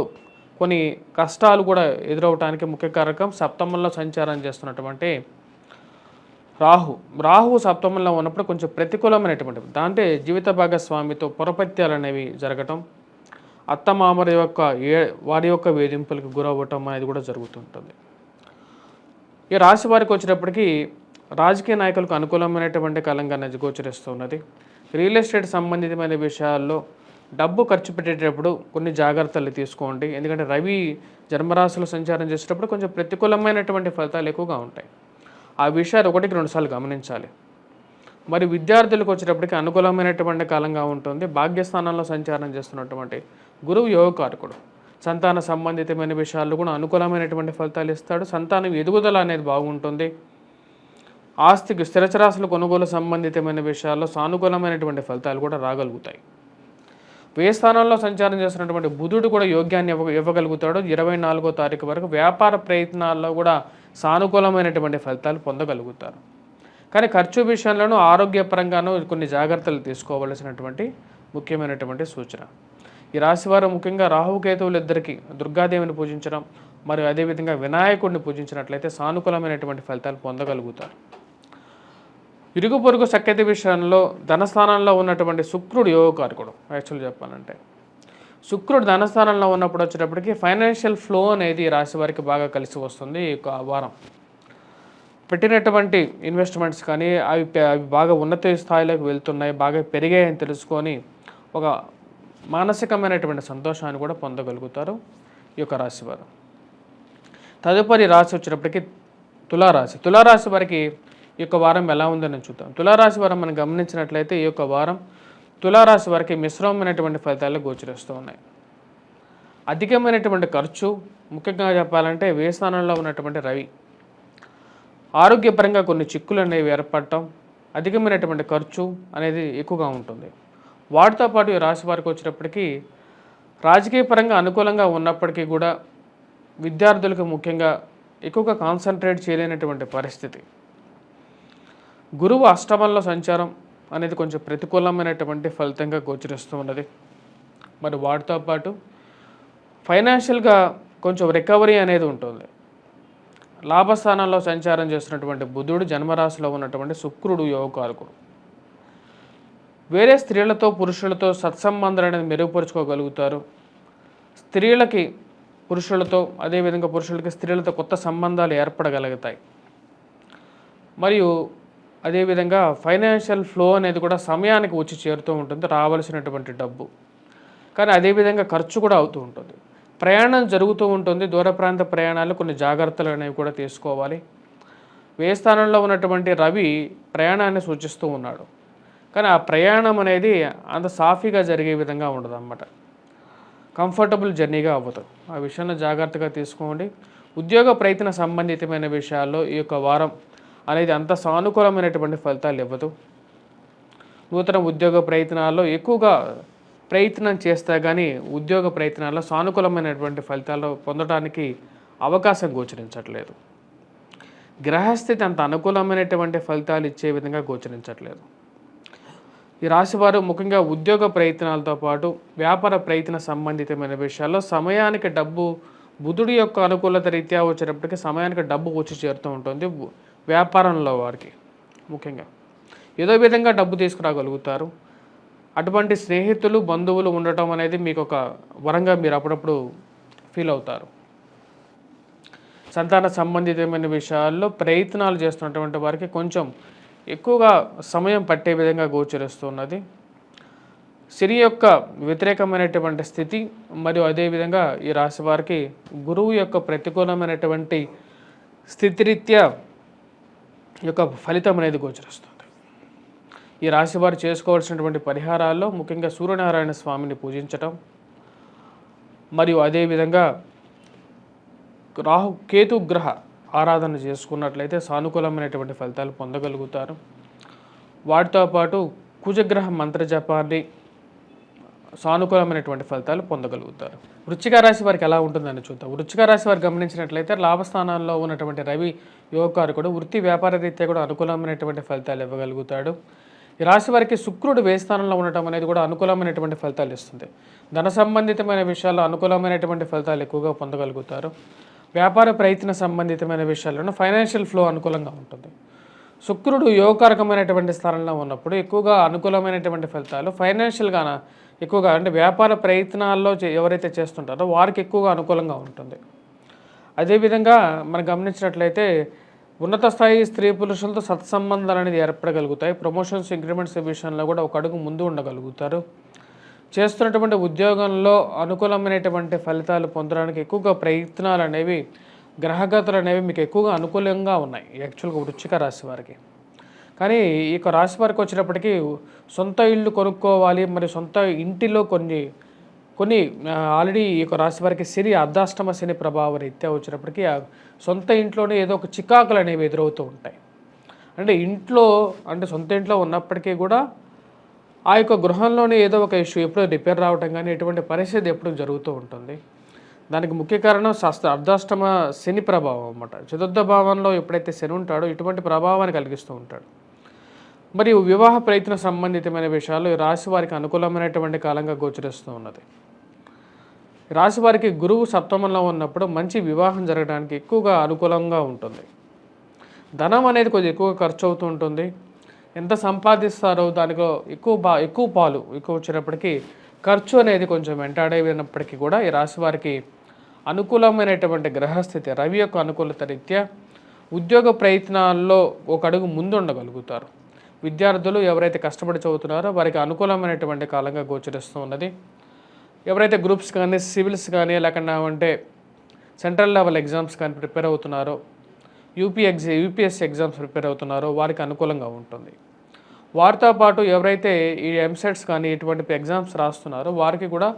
కొన్ని కష్టాలు కూడా ఎదురవడానికి ముఖ్య కారకం సప్తమంలో సంచారం చేస్తున్నటువంటి రాహు సప్తమంలో ఉన్నప్పుడు కొంచెం ప్రతికూలమైనటువంటి దాంట్లో జీవిత భాగస్వామితో పొరపత్యాలు అనేవి జరగటం, అత్తమామల యొక్క వారి యొక్క వేధింపులకు గురవ్వటం అనేది కూడా జరుగుతుంటుంది. ఈ రాశి వారికి వచ్చేటప్పటికి రాజకీయ నాయకులకు అనుకూలమైనటువంటి కాలంగా గోచరిస్తున్నది. రియల్ ఎస్టేట్ సంబంధితమైన విషయాల్లో డబ్బు ఖర్చు పెట్టేటప్పుడు కొన్ని జాగ్రత్తలు తీసుకోండి. ఎందుకంటే రవి జన్మరాశిలో సంచారం చేసేటప్పుడు కొంచెం ప్రతికూలమైనటువంటి ఫలితాలు ఎక్కువగా ఉంటాయి. ఆ విషయాలు 1-2 సార్లు గమనించాలి. మరి విద్యార్థులకు వచ్చేటప్పటికి అనుకూలమైనటువంటి కాలంగా ఉంటుంది. భాగ్యస్థానంలో సంచారం చేస్తున్నటువంటి గురువు యోగకారకుడు. సంతాన సంబంధితమైన విషయాల్లో కూడా అనుకూలమైనటువంటి ఫలితాలు ఇస్తాడు. సంతానం ఎదుగుదల అనేది బాగుంటుంది. ఆస్తికి స్థిరచరాశుల కొనుగోలు సంబంధితమైన విషయాల్లో సానుకూలమైనటువంటి ఫలితాలు కూడా రాగలుగుతాయి. వ్యయ స్థానంలో సంచారం చేస్తున్నటువంటి బుధుడు కూడా యోగ్యాన్ని ఇవ్వగలుగుతాడు. 24వ తారీఖు వరకు వ్యాపార ప్రయత్నాల్లో కూడా సానుకూలమైనటువంటి ఫలితాలు పొందగలుగుతారు. కానీ ఖర్చు విషయంలోనూ ఆరోగ్యపరంగానూ కొన్ని జాగ్రత్తలు తీసుకోవలసినటువంటి ముఖ్యమైనటువంటి సూచన. ఈ రాశివారు ముఖ్యంగా రాహుకేతువులు ఇద్దరికి దుర్గాదేవిని పూజించడం మరియు అదేవిధంగా వినాయకుడిని పూజించినట్లయితే సానుకూలమైనటువంటి ఫలితాలు పొందగలుగుతారు. ఇరుగు పొరుగు సఖ్యత విషయంలో ధనస్థానంలో ఉన్నటువంటి శుక్రుడు యోగకారకుడు. యాక్చువల్గా చెప్పాలంటే శుక్రుడు ధనస్థానంలో ఉన్నప్పుడు వచ్చేటప్పటికి ఫైనాన్షియల్ ఫ్లో అనేది రాశి వారికి బాగా కలిసి వస్తుంది. ఈ వారం పెట్టినటువంటి ఇన్వెస్ట్మెంట్స్ కానీ అవి బాగా ఉన్నత స్థాయిలోకి వెళ్తున్నాయి, బాగా పెరిగాయని తెలుసుకొని ఒక మానసికమైనటువంటి సంతోషాన్ని కూడా పొందగలుగుతారు ఈ యొక్క రాశివారు. తదుపరి రాశి వచ్చేటప్పటికి తులారాశి. తులారాశి వారికి ఈ యొక్క వారం ఎలా ఉందని చూద్దాం. తులారాశి వారం మనం గమనించినట్లయితే ఈ యొక్క వారం తులారాశి వారికి మిశ్రమమైనటువంటి ఫలితాలు గోచరిస్తూ ఉన్నాయి. అధికమైనటువంటి ఖర్చు, ముఖ్యంగా చెప్పాలంటే వ్యయస్థానంలో ఉన్నటువంటి రవి ఆరోగ్యపరంగా కొన్ని చిక్కులు అనేవి ఏర్పడటం, అధికమైనటువంటి ఖర్చు అనేది ఎక్కువగా ఉంటుంది. వాటితో పాటు ఈ రాశి వారికి వచ్చేటప్పటికీ రాజకీయ పరంగా అనుకూలంగా ఉన్నప్పటికీ కూడా విద్యార్థులకు ముఖ్యంగా ఎక్కువగా కాన్సన్ట్రేట్ చేయలేనటువంటి పరిస్థితి. గురువు అష్టమంలో సంచారం అనేది కొంచెం ప్రతికూలమైనటువంటి ఫలితంగా గోచరిస్తూ ఉన్నది. మరి వాటితో పాటు ఫైనాన్షియల్గా కొంచెం రికవరీ అనేది ఉంటుంది. లాభస్థానంలో సంచారం చేస్తున్నటువంటి బుధుడు, జన్మరాశిలో ఉన్నటువంటి శుక్రుడు యోగకారకుడు. వేరే స్త్రీలతో పురుషులతో సత్సంబంధాలు అనేది మెరుగుపరుచుకోగలుగుతారు. స్త్రీలకి పురుషులతో, అదేవిధంగా పురుషులకి స్త్రీలతో కొత్త సంబంధాలు ఏర్పడగలుగుతాయి. మరియు అదేవిధంగా ఫైనాన్షియల్ ఫ్లో అనేది కూడా సమయానికి వచ్చి చేరుతూ ఉంటుంది, రావాల్సినటువంటి డబ్బు. కానీ అదేవిధంగా ఖర్చు కూడా అవుతూ ఉంటుంది. ప్రయాణం జరుగుతూ ఉంటుంది. దూర ప్రాంత ప్రయాణాలు కొన్ని జాగ్రత్తలు అనేవి కూడా తీసుకోవాలి. వ్యయ స్థానంలో ఉన్నటువంటి రవి ప్రయాణాన్ని సూచిస్తూ ఉన్నాడు. కానీ ఆ ప్రయాణం అనేది అంత సాఫీగా జరిగే విధంగా ఉండదు అన్నమాట. కంఫర్టబుల్ జర్నీగా అవ్వదు. ఆ విషయంలో జాగ్రత్తగా తీసుకోండి. ఉద్యోగ ప్రయత్న సంబంధితమైన విషయాల్లో ఈ యొక్క వారం అనేది అంత సానుకూలమైనటువంటి ఫలితాలు ఇవ్వదు. నూతన ఉద్యోగ ప్రయత్నాల్లో ఎక్కువగా ప్రయత్నం చేస్తే కానీ ఉద్యోగ ప్రయత్నాల్లో సానుకూలమైనటువంటి ఫలితాలు పొందడానికి అవకాశం గోచరించట్లేదు. గ్రహస్థితి అంత అనుకూలమైనటువంటి ఫలితాలు ఇచ్చే విధంగా గోచరించట్లేదు. ఈ రాశివారు ముఖ్యంగా ఉద్యోగ ప్రయత్నాలతో పాటు వ్యాపార ప్రయత్న సంబంధితమైన విషయాల్లో సమయానికి డబ్బు, బుధుడి యొక్క అనుకూలత రీత్యా వచ్చేటప్పటికి సమయానికి డబ్బు వచ్చి చేరుతూ ఉంటుంది. వ్యాపారంలో వారికి ముఖ్యంగా ఏదో విధంగా డబ్బు తీసుకురాగలుగుతారు. అటువంటి స్నేహితులు, బంధువులు ఉండటం అనేది మీకు ఒక వరంగా మీరు అప్పుడప్పుడు ఫీల్ అవుతారు. సంతాన సంబంధితమైన విషయాల్లో ప్రయత్నాలు చేస్తున్నటువంటి వారికి కొంచెం ఎక్కువగా సమయం పట్టే విధంగా గోచరిస్తున్నది. శని యొక్క వ్యతిరేకమైనటువంటి స్థితి మరియు అదేవిధంగా ఈ రాశి వారికి గురువు యొక్క ప్రతికూలమైనటువంటి స్థితిరీత్యా యొక్క ఫలితం అనేది గోచరిస్తుంది. ఈ రాశి వారు చేసుకోవాల్సినటువంటి పరిహారాల్లో ముఖ్యంగా సూర్యనారాయణ స్వామిని పూజించటం మరియు అదేవిధంగా కేతు గ్రహ ఆరాధన చేసుకున్నట్లయితే సానుకూలమైనటువంటి ఫలితాలు పొందగలుగుతారు. వాటితో పాటు కుజగ్రహ మంత్రజపాన్ని సానుకూలమైనటువంటి ఫలితాలు పొందగలుగుతారు. వృశ్చిక రాశి వారికి ఎలా ఉంటుందని చూద్దాం. వృశ్చిక రాశి వారు గమనించినట్లయితే లాభస్థానాల్లో ఉన్నటువంటి రవి యోగకారకుడు వృత్తి వ్యాపార రీత్యా కూడా అనుకూలమైనటువంటి ఫలితాలు ఇవ్వగలుగుతాడు. ఈ రాశి వారికి శుక్రుడు వ్యయ స్థానంలో ఉండటం అనేది కూడా అనుకూలమైనటువంటి ఫలితాలు ఇస్తుంది. ధన సంబంధితమైన విషయాల్లో అనుకూలమైనటువంటి ఫలితాలు ఎక్కువగా పొందగలుగుతారు. వ్యాపార ప్రయత్న సంబంధితమైన విషయాలను ఫైనాన్షియల్ ఫ్లో అనుకూలంగా ఉంటుంది. శుక్రుడు యోగకారకమైనటువంటి స్థానంలో ఉన్నప్పుడు ఎక్కువగా అనుకూలమైనటువంటి ఫలితాలు ఫైనాన్షియల్గా ఎక్కువగా అంటే వ్యాపార ప్రయత్నాల్లో ఎవరైతే చేస్తుంటారో వారికి ఎక్కువగా అనుకూలంగా ఉంటుంది. అదేవిధంగా మనం గమనించినట్లయితే ఉన్నత స్థాయి స్త్రీ పురుషులతో సత్సంబంధాలు అనేది ఏర్పడగలుగుతాయి. ప్రమోషన్స్, ఇంక్రిమెంట్స్ విషయంలో కూడా ఒక అడుగు ముందు ఉండగలుగుతారు. చేస్తున్నటువంటి ఉద్యోగంలో అనుకూలమైనటువంటి ఫలితాలు పొందడానికి ఎక్కువగా ప్రయత్నాలు అనేవి, గ్రహగతులు అనేవి మీకు ఎక్కువగా అనుకూలంగా ఉన్నాయి యాక్చువల్గా వృశ్చిక రాశి వారికి. కానీ ఈ యొక్క రాశి వారికి వచ్చేటప్పటికి సొంత ఇల్లు కొనుక్కోవాలి, మరి సొంత ఇంటిలో కొన్ని కొన్ని ఆల్రెడీ ఈ యొక్క రాశి వారికి శని అర్ధాష్టమ శని ప్రభావ రీత్యా వచ్చేటప్పటికి ఆ సొంత ఇంట్లోనే ఏదో ఒక చికాకులు అనేవి ఎదురవుతూ ఉంటాయి. అంటే ఇంట్లో అంటే సొంత ఇంట్లో ఉన్నప్పటికీ కూడా ఆ యొక్క గృహంలోనే ఏదో ఒక ఇష్యూ ఎప్పుడో రిపేర్ రావటం కానీ ఎటువంటి పరిస్థితి ఎప్పుడు జరుగుతూ ఉంటుంది. దానికి ముఖ్య కారణం అర్ధాష్టమ శని ప్రభావం అన్నమాట. చతుర్థ భావంలో ఎప్పుడైతే శని ఉంటాడో ఇటువంటి ప్రభావాన్ని కలిగిస్తూ ఉంటాడు. మరియు వివాహ ప్రయత్న సంబంధితమైన విషయాలు ఈ రాశి వారికి అనుకూలమైనటువంటి కాలంగా గోచరిస్తూ ఉన్నది. రాశి వారికి గురువు సప్తమంలో ఉన్నప్పుడు మంచి వివాహం జరగడానికి ఎక్కువగా అనుకూలంగా ఉంటుంది. ధనం అనేది కొద్దిగా ఎక్కువగా ఖర్చు అవుతూ ఉంటుంది. ఎంత సంపాదిస్తారో దానిలో ఎక్కువ పాలు ఎక్కువ వచ్చినప్పటికీ ఖర్చు అనేది కొంచెం వెంటాడేనప్పటికీ కూడా ఈ రాశి వారికి అనుకూలమైనటువంటి గ్రహస్థితి రవి యొక్క అనుకూలత రీత్యా ఉద్యోగ ప్రయత్నాల్లో ఒక అడుగు ముందు ఉండగలుగుతారు. విద్యార్థులు ఎవరైతే కష్టపడి చదువుతున్నారో వారికి అనుకూలమైనటువంటి కాలంగా గోచరిస్తూ ఉన్నది. ఎవరైతే గ్రూప్స్ కానీ సివిల్స్ కానీ లేకుండా అంటే సెంట్రల్ లెవెల్ ఎగ్జామ్స్ కానీ ప్రిపేర్ అవుతున్నారో యూపీఎస్సీ ఎగ్జామ్స్ ప్రిపేర్ అవుతున్నారో వారికి అనుకూలంగా ఉంటుంది. వారితో పాటు ఎవరైతే ఈ ఎంసెట్స్ కానీ ఇటువంటి ఎగ్జామ్స్ రాస్తున్నారో వారికి కూడా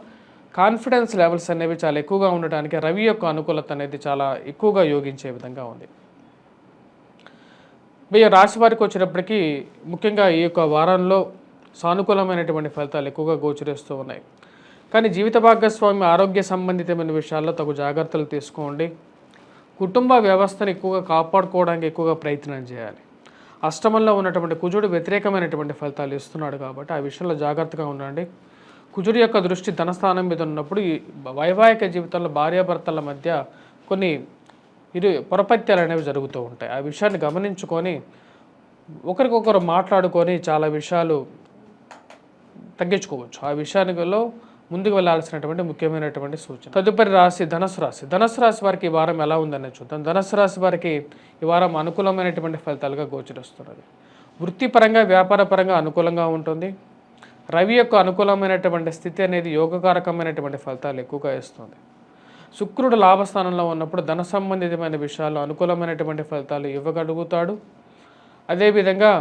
కాన్ఫిడెన్స్ లెవెల్స్ అనేవి చాలా ఎక్కువగా ఉండటానికి రవి యొక్క అనుకూలత అనేది చాలా ఎక్కువగా యోగించే విధంగా ఉంది. మీ రాశి వారికి వచ్చినప్పటికీ ముఖ్యంగా ఈ యొక్క వారంలో సానుకూలమైనటువంటి ఫలితాలు ఎక్కువగా గోచరిస్తూ ఉన్నాయి. కానీ జీవిత భాగస్వామి ఆరోగ్య సంబంధితమైన విషయాల్లో తగు జాగ్రత్తలు తీసుకోండి. కుటుంబ వ్యవస్థను ఎక్కువగా కాపాడుకోవడానికి ఎక్కువగా ప్రయత్నం చేయాలి. అష్టమంలో ఉన్నటువంటి కుజుడు వ్యతిరేకమైనటువంటి ఫలితాలు ఇస్తున్నాడు కాబట్టి ఆ విషయంలో జాగ్రత్తగా ఉండండి. కుజుడు యొక్క దృష్టి ధనస్థానం మీద ఉన్నప్పుడు ఈ వైవాహిక జీవితంలో భార్యాభర్తల మధ్య కొన్ని పొరపత్యాలు అనేవి జరుగుతూ ఉంటాయి. ఆ విషయాన్ని గమనించుకొని ఒకరికొకరు మాట్లాడుకొని చాలా విషయాలు తగ్గించుకోవచ్చు. ఆ విషయానిలో ముందుకు వెళ్ళాల్సినటువంటి ముఖ్యమైనటువంటి సూచన. తదుపరి రాశి ధనుసు రాశి. ధనుసు రాశి వారికి ఈ వారం ఎలా ఉందనేది చూద్దాం. ధనుసు రాశి వారికి ఈ వారం అనుకూలమైనటువంటి ఫలితాలుగా గోచరిస్తున్నది. వృత్తిపరంగా వ్యాపారపరంగా అనుకూలంగా ఉంటుంది. రవి యొక్క అనుకూలమైనటువంటి స్థితి అనేది యోగకారకమైనటువంటి ఫలితాలు ఎక్కువగా ఇస్తుంది. శుక్రుడు లాభస్థానంలో ఉన్నప్పుడు ధన సంబంధితమైన విషయాల్లో అనుకూలమైనటువంటి ఫలితాలు ఇవ్వగలుగుతాడు. అదేవిధంగా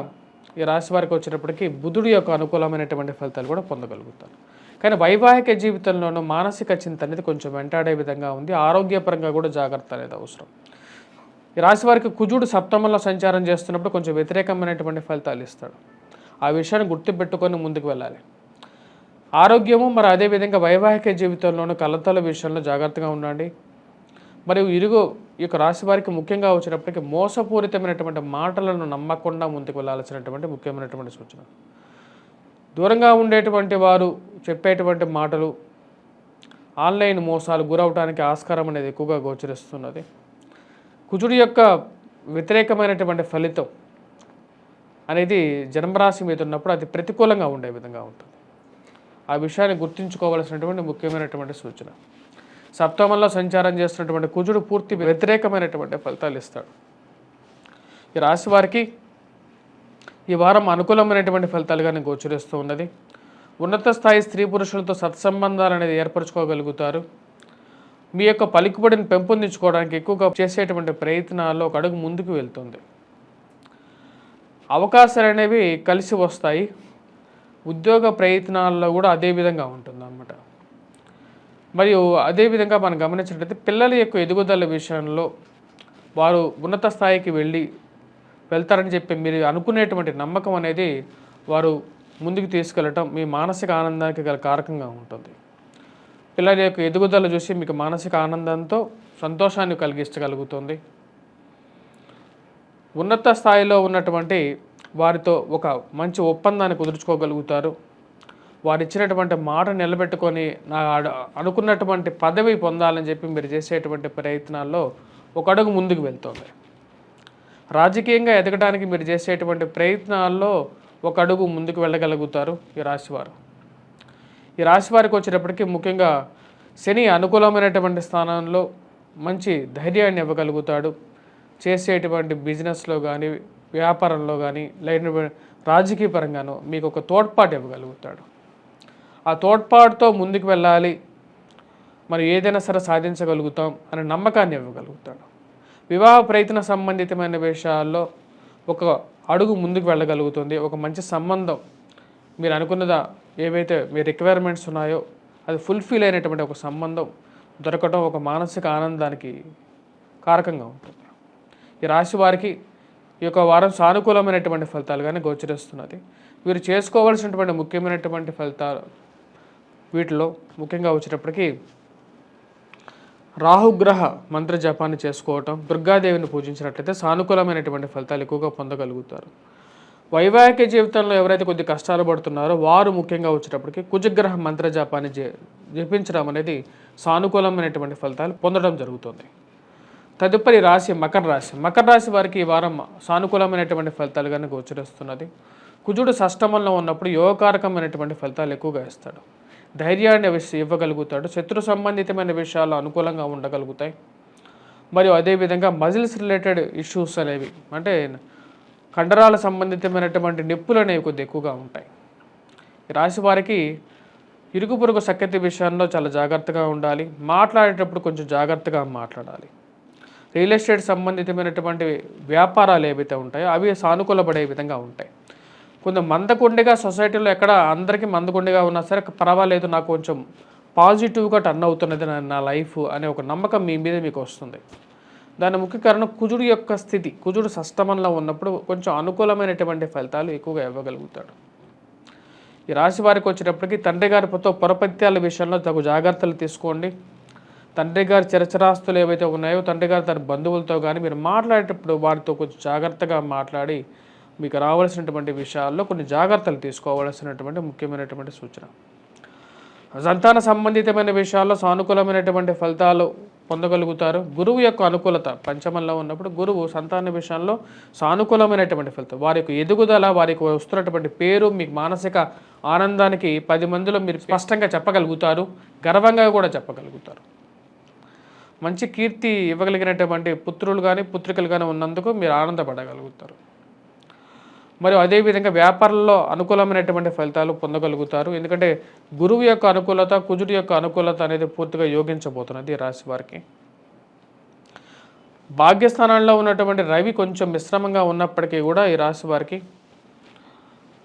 ఈ రాశి వారికి వచ్చినప్పటికీ బుధుడు యొక్క అనుకూలమైనటువంటి ఫలితాలు కూడా పొందగలుగుతారు. కానీ వైవాహిక జీవితంలోనూ మానసిక చింత అనేది కొంచెం వెంటాడే విధంగా ఉంది. ఆరోగ్యపరంగా కూడా జాగ్రత్త అనేది అవసరం. ఈ రాశి వారికి కుజుడు సప్తమంలో సంచారం చేస్తున్నప్పుడు కొంచెం వ్యతిరేకమైనటువంటి ఫలితాలు ఇస్తాడు. ఆ విషయాన్ని గుర్తుపెట్టుకొని ముందుకు వెళ్ళాలి. ఆరోగ్యము మరి అదేవిధంగా వైవాహిక జీవితంలోనూ కలతల విషయంలో జాగ్రత్తగా ఉండండి. మరియు ఈ యొక్క రాశి వారికి ముఖ్యంగా వచ్చినప్పటికీ మోసపూరితమైనటువంటి మాటలను నమ్మకుండా ముందుకు వెళ్ళాల్సినటువంటి ముఖ్యమైనటువంటి సూచన. దూరంగా ఉండేటువంటి వారు చెప్పేటువంటి మాటలు ఆన్లైన్ మోసాలు గురవడానికి ఆస్కారం అనేది ఎక్కువగా గోచరిస్తున్నది. కుజుడి యొక్క వ్యతిరేకమైనటువంటి ఫలితం అనేది జన్మరాశి మీద ఉన్నప్పుడు అది ప్రతికూలంగా ఉండే విధంగా ఉంటుంది. ఆ విషయాన్ని గుర్తుంచుకోవాల్సినటువంటి ముఖ్యమైనటువంటి సూచన. సప్తమంలో సంచారం చేస్తున్నటువంటి కుజుడు పూర్తి వ్యతిరేకమైనటువంటి ఫలితాలు ఇస్తాడు. ఈ రాశి వారికి ఈ వారం అనుకూలమైనటువంటి ఫలితాలుగానే గోచరిస్తూ ఉన్నది. ఉన్నత స్థాయి స్త్రీ పురుషులతో సత్సంబంధాలు అనేది ఏర్పరచుకోగలుగుతారు. మీ యొక్క పలుకుబడిని పెంపొందించుకోవడానికి ఎక్కువగా చేసేటువంటి ప్రయత్నాల్లో ఒక అడుగు ముందుకు వెళ్తుంది. అవకాశాలు అనేవి కలిసి వస్తాయి. ఉద్యోగ ప్రయత్నాల్లో కూడా అదే విధంగా ఉంటుంది అన్నమాట. మరియు అదేవిధంగా మనం గమనించినట్లయితే పిల్లల యొక్క ఎదుగుదల విషయంలో వారు ఉన్నత స్థాయికి వెళ్తారని చెప్పి మీరు అనుకునేటువంటి నమ్మకం అనేది వారు ముందుకు తీసుకెళ్ళటం మీ మానసిక ఆనందానికి గల కారకంగా ఉంటుంది. పిల్లల యొక్క ఎదుగుదల చూసి మీకు మానసిక ఆనందంతో సంతోషాన్ని కలిగించగలుగుతుంది. ఉన్నత స్థాయిలో ఉన్నటువంటి వారితో ఒక మంచి ఒప్పందాన్ని కుదుర్చుకోగలుగుతారు. వారు ఇచ్చినటువంటి మాట నిలబెట్టుకొని అనుకున్నటువంటి పదవి పొందాలని చెప్పి మీరు చేసేటువంటి ప్రయత్నాల్లో ఒక అడుగు ముందుకు వెళ్తుంది. రాజకీయంగా ఎదగడానికి మీరు చేసేటువంటి ప్రయత్నాల్లో ఒక అడుగు ముందుకు వెళ్ళగలుగుతారు ఈ రాశివారు. ఈ రాశి వారికి వచ్చేటప్పటికి ముఖ్యంగా శని అనుకూలమైనటువంటి స్థానంలో మంచి ధైర్యాన్ని ఇవ్వగలుగుతాడు. చేసేటువంటి బిజినెస్లో కానీ వ్యాపారంలో కానీ లేదా రాజకీయ పరంగానో మీకు ఒక తోడ్పాటు ఇవ్వగలుగుతాడు. ఆ తోడ్పాటుతో ముందుకు వెళ్ళాలి, మరి ఏదైనా సరే సాధించగలుగుతాం అనే నమ్మకాన్ని ఇవ్వగలుగుతాడు. వివాహ ప్రయత్న సంబంధితమైన విషయాల్లో ఒక అడుగు ముందుకు వెళ్ళగలుగుతుంది. ఒక మంచి సంబంధం మీరు అనుకున్నదా ఏవైతే మీ రిక్వైర్మెంట్స్ ఉన్నాయో అది ఫుల్ఫిల్ అయినటువంటి ఒక సంబంధం దొరకడం ఒక మానసిక ఆనందానికి కారకంగా ఉంటుంది. ఈ రాశి వారికి ఈ యొక్క వారం సానుకూలమైనటువంటి ఫలితాలుగానే గోచరిస్తున్నది. వీరు చేసుకోవాల్సినటువంటి ముఖ్యమైనటువంటి ఫలితాలు వీటిలో ముఖ్యంగా వచ్చేటప్పటికి రాహుగ్రహ మంత్ర జపాన్ని చేసుకోవటం, దుర్గాదేవిని పూజించినట్లయితే సానుకూలమైనటువంటి ఫలితాలు ఎక్కువగా పొందగలుగుతారు. వైవాహిక జీవితంలో ఎవరైతే కొద్ది కష్టాలు పడుతున్నారో వారు ముఖ్యంగా వచ్చేటప్పటికి కుజగ్రహ మంత్ర జపాన్ని జపించడం అనేది సానుకూలమైనటువంటి ఫలితాలు పొందడం జరుగుతుంది. తదుపరి రాశి మకర రాశి. మకర రాశి వారికి ఈ వారం సానుకూలమైనటువంటి ఫలితాలుగానే గోచరిస్తున్నది. కుజుడు షష్టమంలో ఉన్నప్పుడు యోగకారకమైనటువంటి ఫలితాలు ఎక్కువగా ఇస్తాడు. ధైర్యాన్ని ఇవ్వగలుగుతాడు. శత్రు సంబంధితమైన విషయాలు అనుకూలంగా ఉండగలుగుతాయి. మరియు అదేవిధంగా మజిల్స్ రిలేటెడ్ ఇష్యూస్ అనేవి అంటే కండరాల సంబంధితమైనటువంటి నొప్పులు అనేవి కొద్దిగా ఎక్కువగా ఉంటాయి. ఈ రాశి వారికి ఇరుగు పొరుగు సఖ్యత విషయంలో చాలా జాగ్రత్తగా ఉండాలి. మాట్లాడేటప్పుడు కొంచెం జాగ్రత్తగా మాట్లాడాలి. రియల్ ఎస్టేట్ సంబంధితమైనటువంటి వ్యాపారాలు ఏవైతే ఉంటాయో అవి సానుకూలపడే విధంగా ఉంటాయి. కొంచెం మందకొండిగా సొసైటీలో ఎక్కడ అందరికీ మందకొండిగా ఉన్నా సరే పర్వాలేదు, నాకు కొంచెం పాజిటివ్గా టర్న్ అవుతున్నది నా లైఫ్ అనే ఒక నమ్మకం మీ మీద మీకు వస్తుంది. దాని ముఖ్య కారణం కుజుడు యొక్క స్థితి. కుజుడు షష్టమంలో ఉన్నప్పుడు కొంచెం అనుకూలమైనటువంటి ఫలితాలు ఎక్కువగా ఇవ్వగలుగుతాడు. ఈ రాశి వారికి వచ్చేటప్పటికి తండ్రి గారితో పొరపత్యాల విషయంలో తగు జాగ్రత్తలు తీసుకోండి. తండ్రి గారి చరచరాస్తులు ఏవైతే ఉన్నాయో తండ్రి గారు తన బంధువులతో కానీ మీరు మాట్లాడేటప్పుడు వారితో కొంచెం జాగ్రత్తగా మాట్లాడి మీకు రావాల్సినటువంటి విషయాల్లో కొన్ని జాగ్రత్తలు తీసుకోవాల్సినటువంటి ముఖ్యమైనటువంటి సూచన. సంతాన సంబంధితమైన విషయాల్లో సానుకూలమైనటువంటి ఫలితాలు పొందగలుగుతారు. గురువు యొక్క అనుకూలత పంచమంలో ఉన్నప్పుడు గురువు సంతాన విషయంలో సానుకూలమైనటువంటి ఫలితం, వారి యొక్క ఎదుగుదల, వారికి వస్తున్నటువంటి పేరు మీకు మానసిక ఆనందానికి 10 మందిలో మీరు స్పష్టంగా చెప్పగలుగుతారు. గర్వంగా కూడా చెప్పగలుగుతారు. మంచి కీర్తి ఇవ్వగలిగినటువంటి పుత్రులు కానీ పుత్రికలు కానీ ఉన్నందుకు మీరు ఆనందపడగలుగుతారు. మరియు అదేవిధంగా వ్యాపారంలో అనుకూలమైనటువంటి ఫలితాలు పొందగలుగుతారు. ఎందుకంటే గురువు యొక్క అనుకూలత, కుజుడి యొక్క అనుకూలత అనేది పూర్తిగా యోగించబోతున్నది ఈ రాశి వారికి. భాగ్యస్థానంలో ఉన్నటువంటి రవి కొంచెం మిశ్రమంగా ఉన్నప్పటికీ కూడా ఈ రాశి వారికి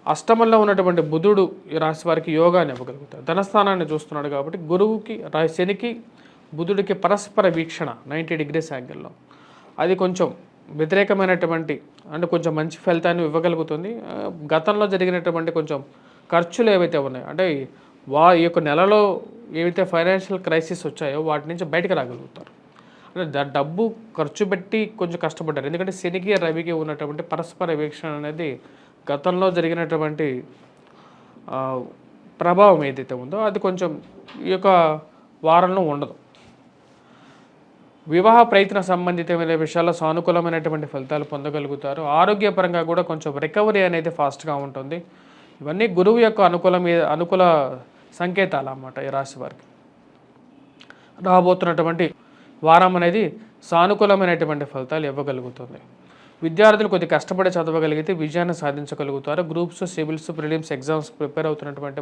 అష్టమంలో ఉన్నటువంటి బుధుడు ఈ రాశి వారికి యోగాన్ని ఇవ్వగలుగుతారు. ధనస్థానాన్ని చూస్తున్నాడు కాబట్టి గురువుకి శనికి బుధుడికి పరస్పర వీక్షణ 90 డిగ్రీస్ యాంగిల్లో అది కొంచెం వ్యతిరేకమైనటువంటి అంటే కొంచెం మంచి ఫలితాన్ని ఇవ్వగలుగుతుంది. గతంలో జరిగినటువంటి కొంచెం ఖర్చులు ఏవైతే ఉన్నాయో అంటే ఈ యొక్క నెలలో ఏవైతే ఫైనాన్షియల్ క్రైసిస్ వచ్చాయో వాటి నుంచి బయటకు రాగలుగుతారు. అంటే డబ్బు ఖర్చు పెట్టి కొంచెం కష్టపడ్డారు. ఎందుకంటే శనికి రవికి ఉన్నటువంటి పరస్పర వీక్షణ అనేది గతంలో జరిగినటువంటి ప్రభావం ఏదైతే ఉందో అది కొంచెం ఈ యొక్క వారంలో ఉండదు. వివాహ ప్రయత్న సంబంధితమైన విషయాల్లో సానుకూలమైనటువంటి ఫలితాలు పొందగలుగుతారు. ఆరోగ్యపరంగా కూడా కొంచెం రికవరీ అనేది ఫాస్ట్గా ఉంటుంది. ఇవన్నీ గురువు యొక్క అనుకూల సంకేతాలు అన్నమాట. ఈ రాశి వారికి రాబోతున్నటువంటి వారం అనేది సానుకూలమైనటువంటి ఫలితాలు ఇవ్వగలుగుతుంది. విద్యార్థులు కొద్ది కష్టపడి చదవగలిగితే విజయాన్ని సాధించగలుగుతారు. Groups, civils, prelims exams prepare అవుతున్నటువంటి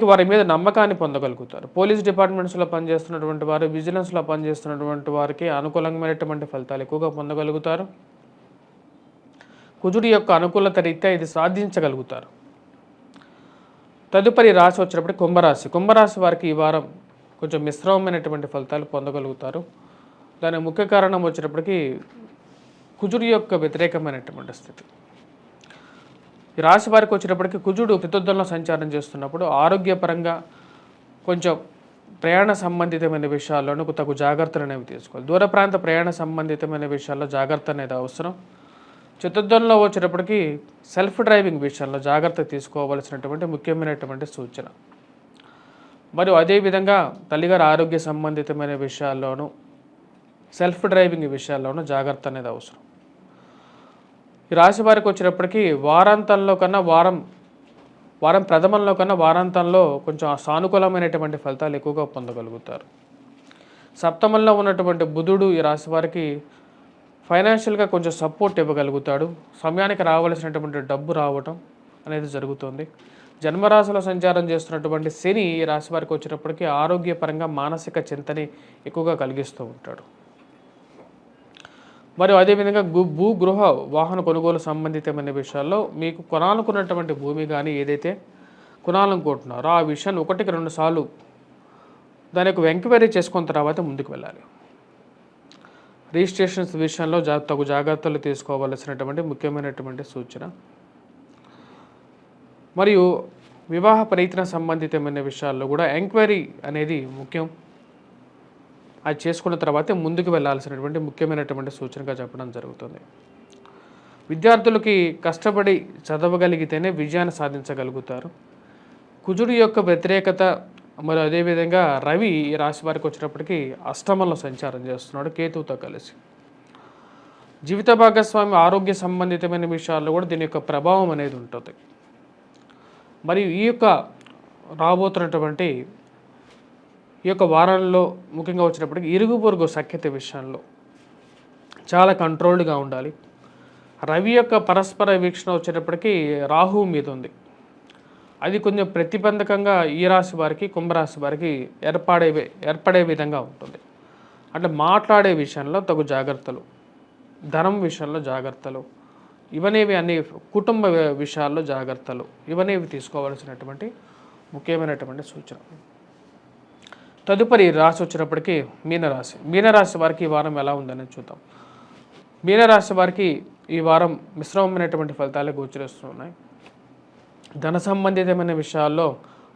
వారి మీద నమ్మకాన్ని పొందగలుగుతారు. పోలీస్ డిపార్ట్మెంట్స్లో పనిచేస్తున్నటువంటి వారు, విజిలెన్స్లో పనిచేస్తున్నటువంటి వారికి అనుకూలమైనటువంటి ఫలితాలు ఎక్కువగా పొందగలుగుతారు. కుజుడి యొక్క అనుకూలత రీత్యా ఇది సాధించగలుగుతారు. తదుపరి రాశి వచ్చినప్పుడు కుంభరాశి. కుంభరాశి వారికి ఈ వారం కొంచెం మిశ్రమమైనటువంటి ఫలితాలు పొందగలుగుతారు. దానికి ముఖ్య కారణం వచ్చేటప్పటికి కుజుడి యొక్క వ్యతిరేకమైనటువంటి స్థితి. ఈ రాశి వారికి వచ్చేటప్పటికి కుజుడు చతుర్థంలో సంచారం చేస్తున్నప్పుడు ఆరోగ్యపరంగా కొంచెం ప్రయాణ సంబంధితమైన విషయాల్లోనూ తగు జాగ్రత్తలు అనేవి తీసుకోవాలి. దూర ప్రాంత ప్రయాణ సంబంధితమైన విషయాల్లో జాగ్రత్త అనేది అవసరం. చతుర్థంలో వచ్చేటప్పటికి సెల్ఫ్ డ్రైవింగ్ విషయంలో జాగ్రత్త తీసుకోవాల్సినటువంటి ముఖ్యమైనటువంటి సూచన. మరియు అదేవిధంగా తల్లిగారి ఆరోగ్య సంబంధితమైన విషయాల్లోనూ సెల్ఫ్ డ్రైవింగ్ విషయాల్లోనూ జాగ్రత్త అనేది అవసరం. ఈ రాశి వారికి వచ్చేటప్పటికి వారాంతంలో కన్నా వారం ప్రథమంలో కన్నా వారాంతంలో కొంచెం సానుకూలమైనటువంటి ఫలితాలు ఎక్కువగా పొందగలుగుతారు. సప్తమంలో ఉన్నటువంటి బుధుడు ఈ రాశి వారికి ఫైనాన్షియల్గా కొంచెం సపోర్ట్ ఇవ్వగలుగుతాడు. సమయానికి రావాల్సినటువంటి డబ్బు రావటం అనేది జరుగుతుంది. జన్మరాశిలో సంచారం చేస్తున్నటువంటి శని ఈ రాశి వారికి వచ్చేటప్పటికి ఆరోగ్యపరంగా మానసిక చింతని ఎక్కువగా కలిగిస్తూ ఉంటాడు. మరియు అదేవిధంగా భూ గృహ వాహన కొనుగోలు సంబంధితమైన విషయాల్లో మీకు కొనాలనుకున్నటువంటి భూమి కానీ ఏదైతే కొనాలనుకుంటున్నారో ఆ విషయాన్ని 1-2 సార్లు దాని యొక్క ఎంక్వైరీ చేసుకున్న తర్వాత ముందుకు వెళ్ళాలి. రిజిస్ట్రేషన్స్ విషయంలో తగు జాగ్రత్తలు తీసుకోవాల్సినటువంటి ముఖ్యమైనటువంటి సూచన. మరియు వివాహ ప్రయత్న సంబంధితమైన విషయాల్లో కూడా ఎంక్వైరీ అనేది ముఖ్యం. అది చేసుకున్న తర్వాతే ముందుకు వెళ్ళాల్సినటువంటి ముఖ్యమైనటువంటి సూచనగా చెప్పడం జరుగుతుంది. విద్యార్థులకి కష్టపడి చదవగలిగితేనే విజయాన్ని సాధించగలుగుతారు. కుజుడి యొక్క వ్యతిరేకత మరి అదేవిధంగా రవి ఈ రాశి వారికి వచ్చినప్పటికీ అష్టమంలో సంచారం చేస్తున్నాడు కేతువుతో కలిసి. జీవిత భాగస్వామి ఆరోగ్య సంబంధితమైన విషయాల్లో కూడా దీని యొక్క ప్రభావం అనేది ఉంటుంది. మరియు ఈ యొక్క రాబోతున్నటువంటి ఈ యొక్క వారంలో ముఖ్యంగా వచ్చినప్పటికీ ఇరుగు పొరుగు సఖ్యత విషయంలో చాలా కంట్రోల్డ్గా ఉండాలి. రవి యొక్క పరస్పర వీక్షణ వచ్చేటప్పటికీ రాహువు మీద ఉంది. అది కొంచెం ప్రతిబంధకంగా ఈ రాశి వారికి కుంభరాశి వారికి ఏర్పడే విధంగా ఉంటుంది. అంటే మాట్లాడే విషయంలో తగు జాగ్రత్తలు, ధనం విషయంలో జాగ్రత్తలు, ఇవనేవి అన్ని కుటుంబ విషయాల్లో జాగ్రత్తలు ఇవనేవి తీసుకోవాల్సినటువంటి ముఖ్యమైనటువంటి సూచన. తదుపరి రాశి వచ్చినప్పటికీ మీనరాశి. మీనరాశి వారికి ఈ వారం ఎలా ఉందని చూద్దాం. మీనరాశి వారికి ఈ వారం మిశ్రమమైనటువంటి ఫలితాలే గోచరిస్తున్నాయి. ధన సంబంధితమైన విషయాల్లో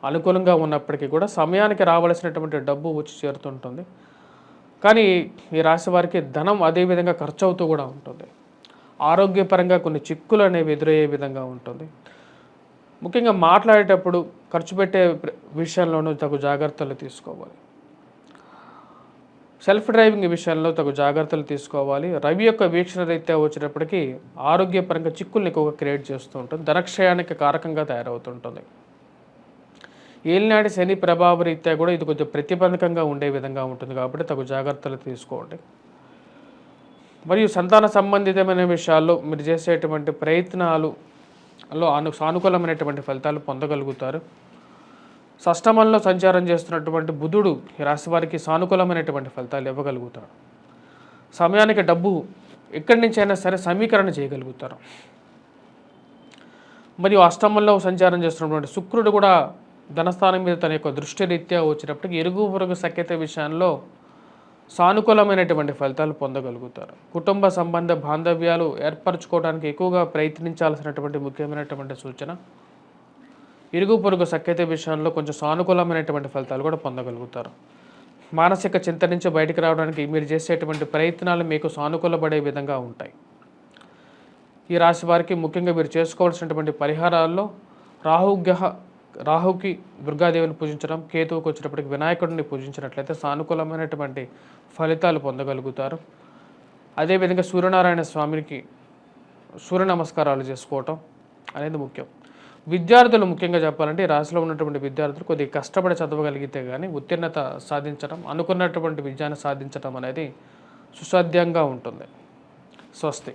అనుకూలంగా ఉన్నప్పటికీ కూడా సమయానికి రావాల్సినటువంటి డబ్బు వచ్చి చేరుతుంటుంది. కానీ ఈ రాశి వారికి ధనం అదేవిధంగా ఖర్చు అవుతూ కూడా ఉంటుంది. ఆరోగ్యపరంగా కొన్ని చిక్కులు అనేవి ఎదురయ్యే విధంగా ఉంటుంది. ముఖ్యంగా మాట్లాడేటప్పుడు ఖర్చు పెట్టే విషయంలోనూ తగు జాగ్రత్తలు తీసుకోవాలి. సెల్ఫ్ డ్రైవింగ్ విషయంలో తగు జాగ్రత్తలు తీసుకోవాలి. రవి యొక్క వీక్షణ రీత్యా వచ్చేటప్పటికీ ఆరోగ్యపరంగా చిక్కుల్ని ఎక్కువగా క్రియేట్ చేస్తూ ఉంటుంది. ధనక్షయానికి కారకంగా తయారవుతుంటుంది. ఏలినాటి శని ప్రభావ రీత్యా కూడా ఇది కొంచెం ప్రతిబంధకంగా ఉండే విధంగా ఉంటుంది కాబట్టి తగు జాగ్రత్తలు తీసుకోండి. మరియు సంతాన సంబంధితమైన విషయాల్లో మీరు చేసేటువంటి ప్రయత్నాలు సానుకూలమైనటువంటి ఫలితాలు పొందగలుగుతారు. షష్టమంలో సంచారం చేస్తున్నటువంటి బుధుడు ఈ రాశి వారికి సానుకూలమైనటువంటి ఫలితాలు ఇవ్వగలుగుతారు. సమయానికి డబ్బు ఎక్కడి నుంచి అయినా సరే సమీకరణ చేయగలుగుతారు. మరియు అష్టమంలో సంచారం చేస్తున్నటువంటి శుక్రుడు కూడా ధనస్థానం మీద తన యొక్క దృష్టి రీత్యా వచ్చినప్పటికీ ఇరుగు పొరుగు సఖ్యత విషయంలో సానుకూలమైనటువంటి ఫలితాలు పొందగలుగుతారు. కుటుంబ సంబంధ బాంధవ్యాలు ఏర్పరచుకోవడానికి ఎక్కువగా ప్రయత్నించాల్సినటువంటి ముఖ్యమైనటువంటి సూచన. ఇరుగు పొరుగు సఖ్యత విషయంలో కొంచెం సానుకూలమైనటువంటి ఫలితాలు కూడా పొందగలుగుతారు. మానసిక చింత నుంచి బయటికి రావడానికి మీరు చేసేటువంటి ప్రయత్నాలు మీకు సానుకూలపడే విధంగా ఉంటాయి. ఈ రాశి వారికి ముఖ్యంగా మీరు చేసుకోవాల్సినటువంటి పరిహారాల్లో రాహుకి దుర్గాదేవిని పూజించడం, కేతువుకి వచ్చేటప్పటికి వినాయకుడిని పూజించినట్లయితే సానుకూలమైనటువంటి ఫలితాలు పొందగలుగుతారు. అదేవిధంగా సూర్యనారాయణ స్వామికి సూర్య నమస్కారాలు చేసుకోవటం అనేది ముఖ్యం. విద్యార్థులు ముఖ్యంగా చెప్పాలంటే ఈ రాశిలో ఉన్నటువంటి విద్యార్థులు కొద్దిగా కష్టపడి చదవగలిగితే కానీ ఉత్తీర్ణత సాధించడం, అనుకున్నటువంటి విజయాన్ని సాధించడం అనేది సుసాధ్యంగా ఉంటుంది. స్వస్తి.